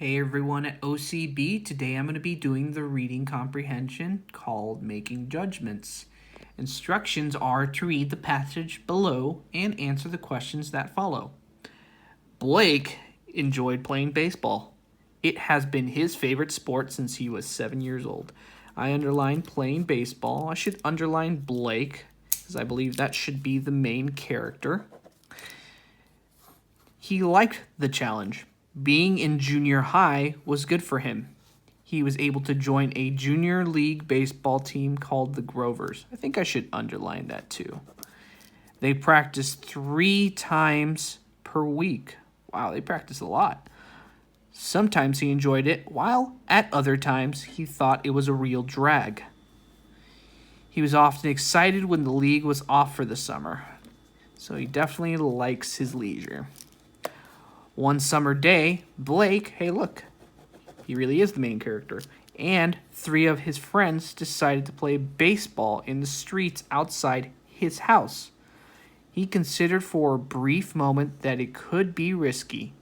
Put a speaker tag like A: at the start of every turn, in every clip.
A: Hey everyone at OCB. Today I'm going to be doing the reading comprehension called Making Judgments. Instructions are to read the passage below and answer the questions that follow. Blake enjoyed playing baseball. It has been his favorite sport since he was 7 years old. I underline playing baseball. I should underline Blake because I believe that should be the main character. He liked the challenge. Being in junior high was good for him. He was able to join a junior league baseball team called the Grovers. I think I should underline that too. They practiced 3 times per week. Wow, they practice a lot. Sometimes he enjoyed it, while at other times he thought it was a real drag. He was often excited when the league was off for the summer, so he definitely likes his leisure. One summer day, Blake, hey look, he really is the main character, and 3 of his friends decided to play baseball in the streets outside his house. He considered for a brief moment that it could be risky,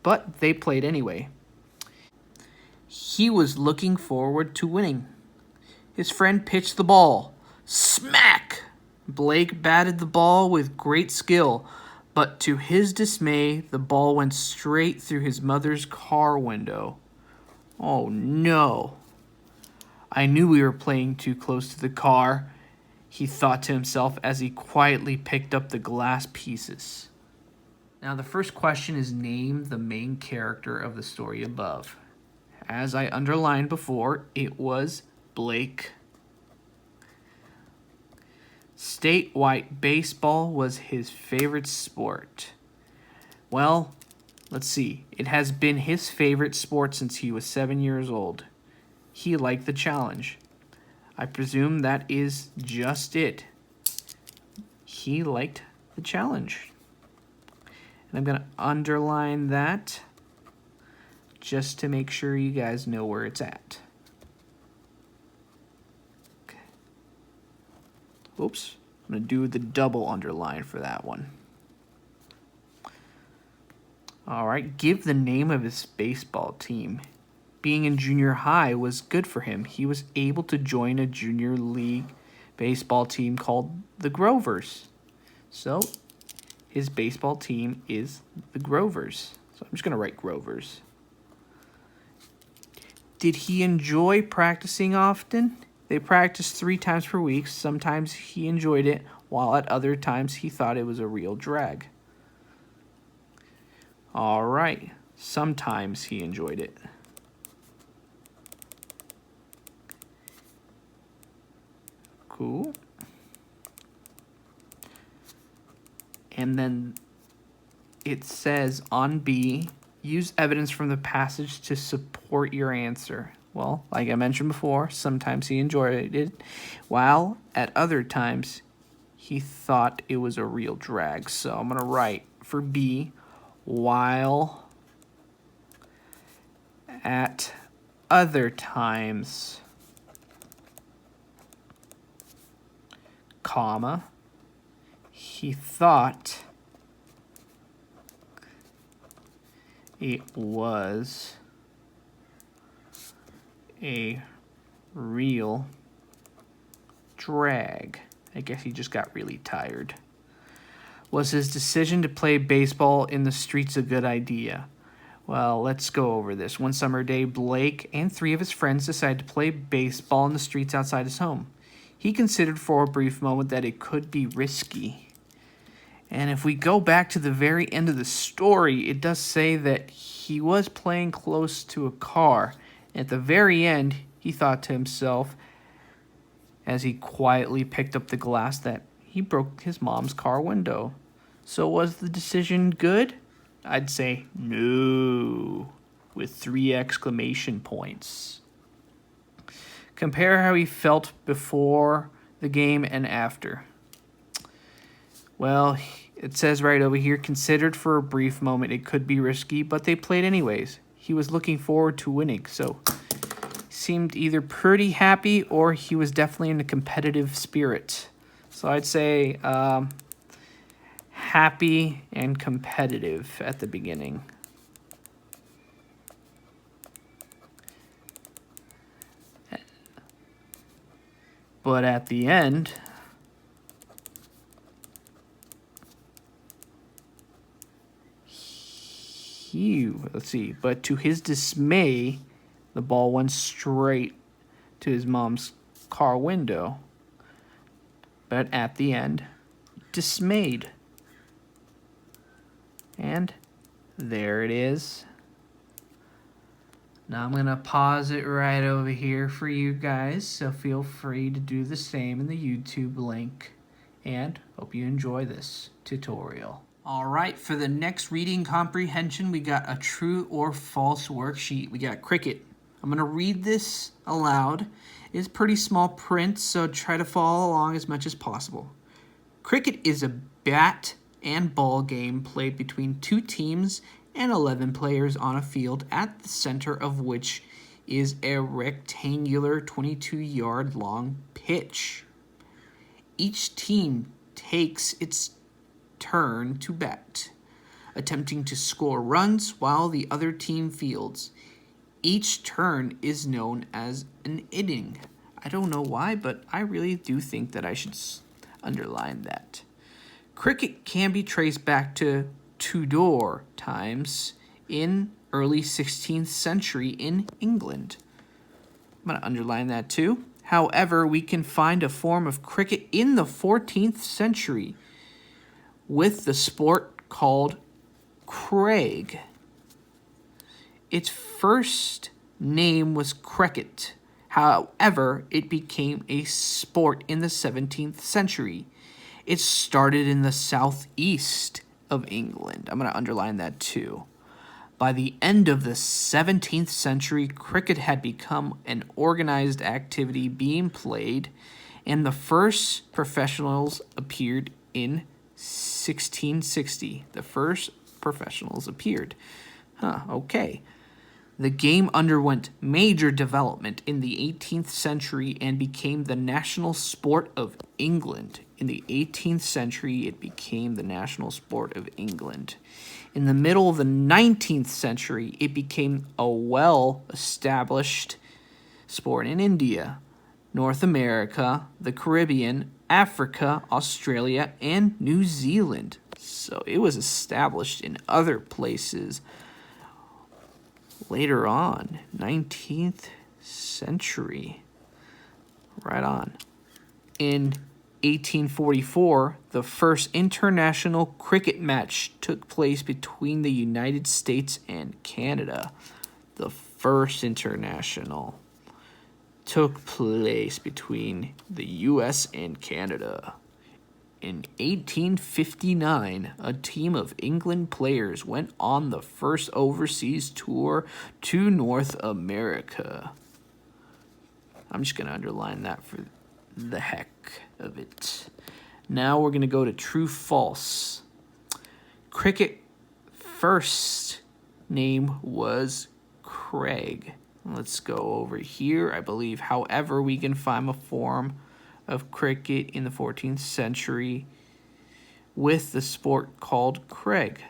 A: but they played anyway. He was looking forward to winning. His friend pitched the ball. Smack! Blake batted the ball with great skill, but to his dismay, the ball went straight through his mother's car window. Oh no. I knew we were playing too close to the car, he thought to himself as he quietly picked up the glass pieces. Now the first question is name the main character of the story above. As I underlined before, it was Blake. Statewide baseball was his favorite sport. Well, let's see. It has been his favorite sport since he was 7 years old. He liked the challenge. I presume that is just it. He liked the challenge. And I'm going to underline that just to make sure you guys know where it's at. Oops, I'm going to do the double underline for that one. All right, give the name of his baseball team. Being in junior high was good for him. He was able to join a junior league baseball team called the Grovers. So his baseball team is the Grovers. So I'm just going to write Grovers. Did he enjoy practicing often? They practiced 3 times per week. Sometimes he enjoyed it, while at other times he thought it was a real drag. All right, sometimes he enjoyed it. Cool. And then it says on B, use evidence from the passage to support your answer. Well, like I mentioned before, sometimes he enjoyed it, while at other times he thought it was a real drag. So I'm going to write for B, while at other times, comma, he thought it was a real drag. I guess he just got really tired. Was his decision to play baseball in the streets a good idea? Well, let's go over this. One summer day, Blake and 3 of his friends decided to play baseball in the streets outside his home. He considered for a brief moment that it could be risky. And if we go back to the very end of the story, it does say that he was playing close to a car. At the very end, he thought to himself, as he quietly picked up the glass, that he broke his mom's car window. So was the decision good? I'd say no, with 3 exclamation points. Compare how he felt before the game and after. Well, it says right over here, considered for a brief moment it could be risky, but they played anyways. He was looking forward to winning, so he seemed either pretty happy or he was definitely in a competitive spirit. So I'd say happy and competitive at the beginning. But at the end, but to his dismay, the ball went straight to his mom's car window. But at the end, dismayed. And there it is. Now I'm going to pause it right over here for you guys, so feel free to do the same in the YouTube link. And hope you enjoy this tutorial. All right, for the next reading comprehension, we got a true or false worksheet. We got cricket. I'm going to read this aloud. It's pretty small print, so try to follow along as much as possible. Cricket is a bat and ball game played between two teams and 11 players on a field, at the center of which is a rectangular 22-yard long pitch. Each team takes its turn to bat, attempting to score runs while the other team fields. Each turn is known as an inning. I don't know why, but I really do think that I should underline that. Cricket can be traced back to Tudor times in early 16th century in England. I'm going to underline that too. However, we can find a form of cricket in the 14th century with the sport called Craig. Its first name was cricket. However, it became a sport in the 17th century. It started in the southeast of England. I'm going to underline that too. By the end of the 17th century, cricket had become an organized activity being played, and the first professionals appeared in 1660. The first professionals appeared. Okay. The game underwent major development in the 18th century and became the national sport of England. In the 18th century, it became the national sport of England. In the middle of the 19th century, it became a well-established sport in India, North America, the Caribbean, Africa, Australia, and New Zealand. So it was established in other places later on, 19th century. Right on. In 1844, the first international cricket match took place between the United States and Canada. The first international took place between the U.S. and Canada. In 1859, a team of England players went on the first overseas tour to North America. I'm just going to underline that for the heck of it. Now we're going to go to true false. Cricket first name was Craig. Let's go over here. I believe, however, we can find a form of cricket in the 14th century with the sport called Craig.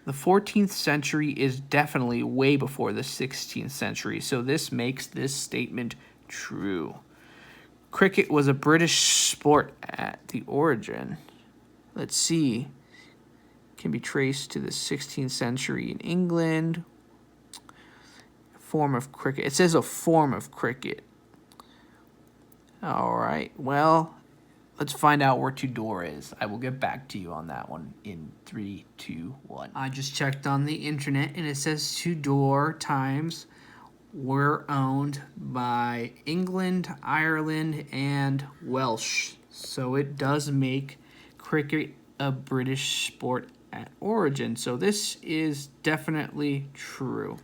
A: The 14th century is definitely way before the 16th century, so this makes this statement true. Cricket was a British sport at the origin. Let's see. Can be traced to the 16th century in England. Form of cricket. It says a form of cricket. All right. Well, let's find out where Tudor is. I will get back to you on that one in 3, 2, 1. I just checked on the internet, and it says Tudor times were owned by England, Ireland, and Welsh. So it does make cricket a British sport at origin. So this is definitely true.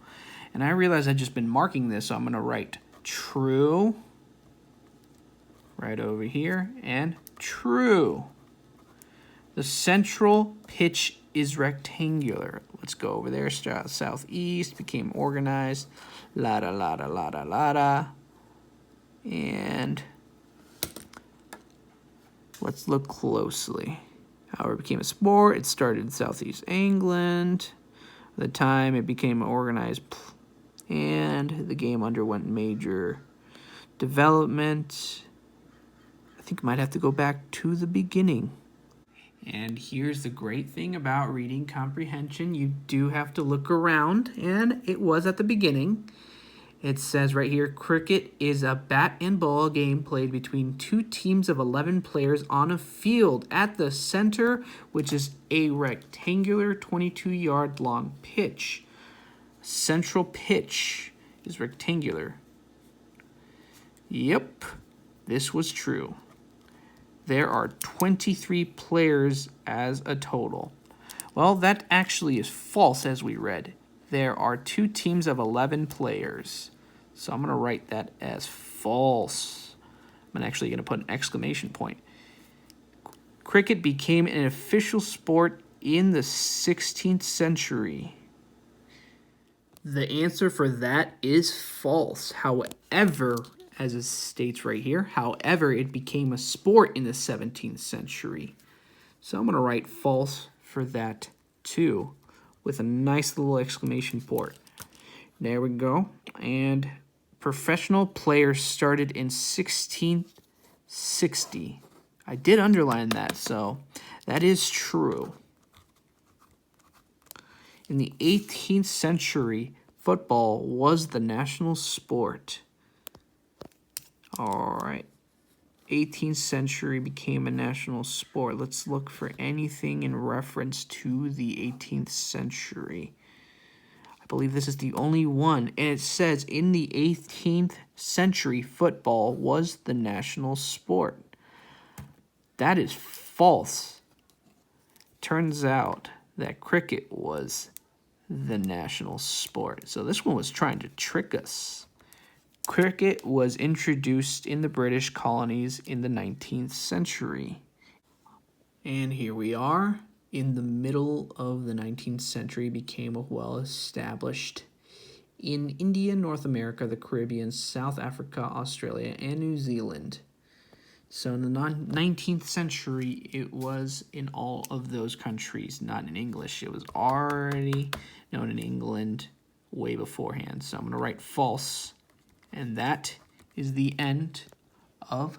A: And I realize I've just been marking this, so I'm going to write true right over here and true. The central pitch is rectangular. Let's go over there. Southeast became organized. La-da, la-da, la-da, la-da. And let's look closely. However, it became a sport. It started in Southeast England. At the time, it became organized, and the game underwent major development. think I might have to go back to the beginning. And here's the great thing about reading comprehension. You do have to look around, and it was at the beginning. It says right here, cricket is a bat and ball game played between two teams of 11 players on a field at the center, which is a rectangular 22-yard long pitch. Central pitch is rectangular. Yep, this was true. There are 23 players as a total. Well, that actually is false, as we read. There are two teams of 11 players. So I'm going to write that as false. I'm actually going to put an exclamation point. Cricket became an official sport in the 16th century. The answer for that is false. However, as it states right here, however, it became a sport in the 17th century. So I'm going to write false for that too, with a nice little exclamation point. There we go. And professional players started in 1660. I did underline that, so that is true. In the 18th century, football was the national sport. All right. 18th century became a national sport. Let's look for anything in reference to the 18th century. I believe this is the only one. And it says in the 18th century, football was the national sport. That is false. Turns out that cricket was the national sport. So this one was trying to trick us. Cricket was introduced in the British colonies in the 19th century. And here we are. In the middle of the 19th century, became well established in India, North America, the Caribbean, South Africa, Australia, and New Zealand. So in the 19th century, it was in all of those countries, not in English. It was already known in England way beforehand. So I'm going to write false. And that is the end of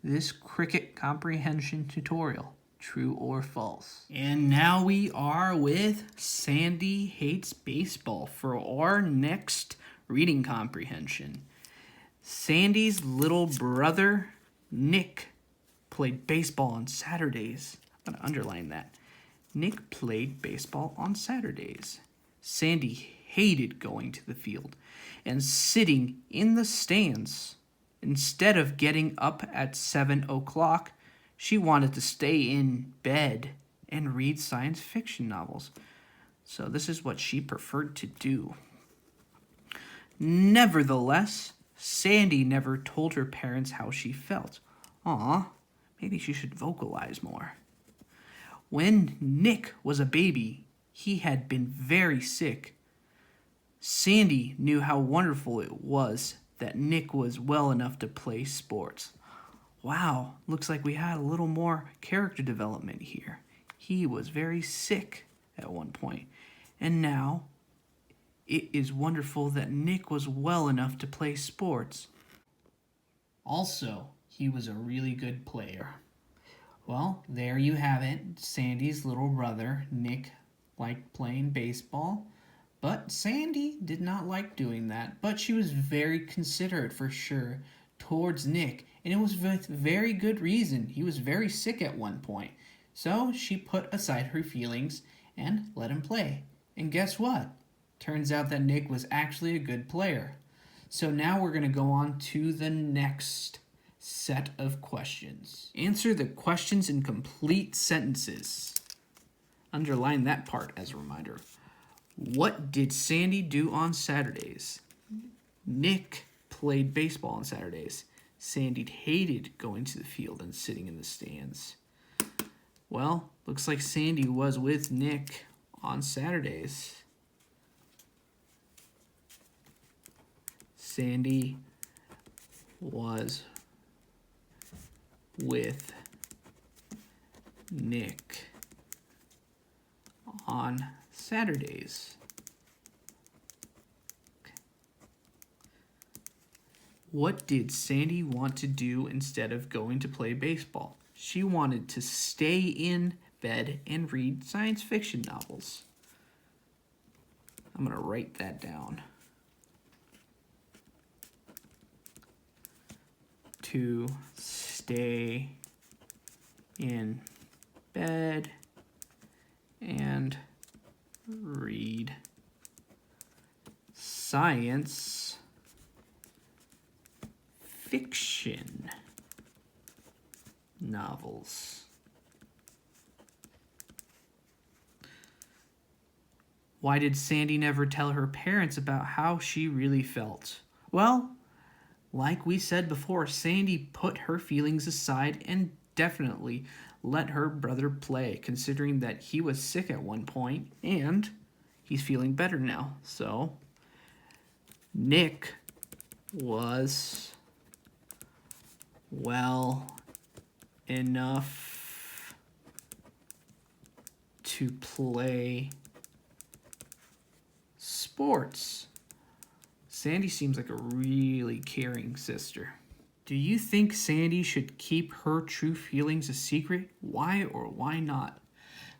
A: this cricket comprehension tutorial. True or false. And now we are with Sandy Hates Baseball for our next reading comprehension. Sandy's little brother, Nick, played baseball on Saturdays. I'm going to underline that. Nick played baseball on Saturdays. Sandy hated going to the field and sitting in the stands. Instead of getting up at 7 o'clock, she wanted to stay in bed and read science fiction novels. So this is what she preferred to do. Nevertheless, Sandy never told her parents how she felt. Aw, maybe she should vocalize more. When Nick was a baby, he had been very sick. Sandy knew how wonderful it was that Nick was well enough to play sports. Wow, looks like we had a little more character development here. He was very sick at one point, and now it is wonderful that Nick was well enough to play sports. Also, he was a really good player. Well, there you have it. Sandy's little brother, Nick, liked playing baseball. But Sandy did not like doing that, but she was very considerate for sure towards Nick, and it was with very good reason. He was very sick at one point, so she put aside her feelings and let him play. And guess what? Turns out that Nick was actually a good player. So now we're going to go on to the next set of questions. Answer the questions in complete sentences. Underline that part as a reminder. What did Sandy do on Saturdays? Nick played baseball on Saturdays. Sandy hated going to the field and sitting in the stands. Well, looks like Sandy was with Nick on Saturdays. Sandy was with Nick on Saturdays. What did Sandy want to do instead of going to play baseball? She wanted to stay in bed and read science fiction novels. I'm going to write that down. To stay in bed and read science fiction novels. Why did Sandy never tell her parents about how she really felt? Well, like we said before, Sandy put her feelings aside and definitely let her brother play, considering that he was sick at one point and he's feeling better now. So, Nick was well enough to play sports. Sandy seems like a really caring sister. Do you think Sandy should keep her true feelings a secret? Why or why not?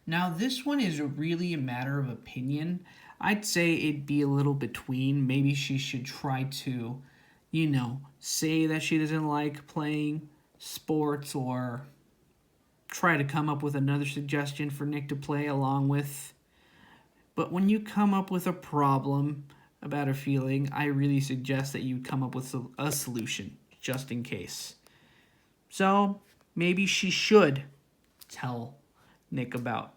A: Now, this one is really a matter of opinion. I'd say it'd be a little between. Maybe she should try to, say that she doesn't like playing sports, or try to come up with another suggestion for Nick to play along with. But when you come up with a problem about a feeling, I really suggest that you come up with a solution, just in case. So maybe she should tell Nick about,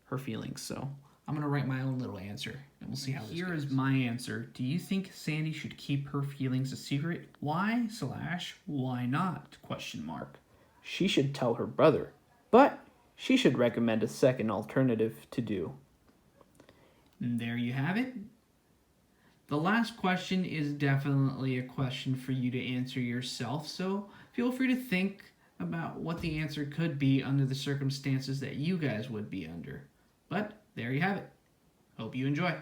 A: her feelings. So I'm going to write my own little answer, and we'll see how this goes. Here is my answer. Do you think Sandy should keep her feelings a secret? Why/why not? ? She should tell her brother, but she should recommend a second alternative to do. And there you have it. The last question is definitely a question for you to answer yourself, so feel free to think about what the answer could be under the circumstances that you guys would be under. But there you have it. Hope you enjoy.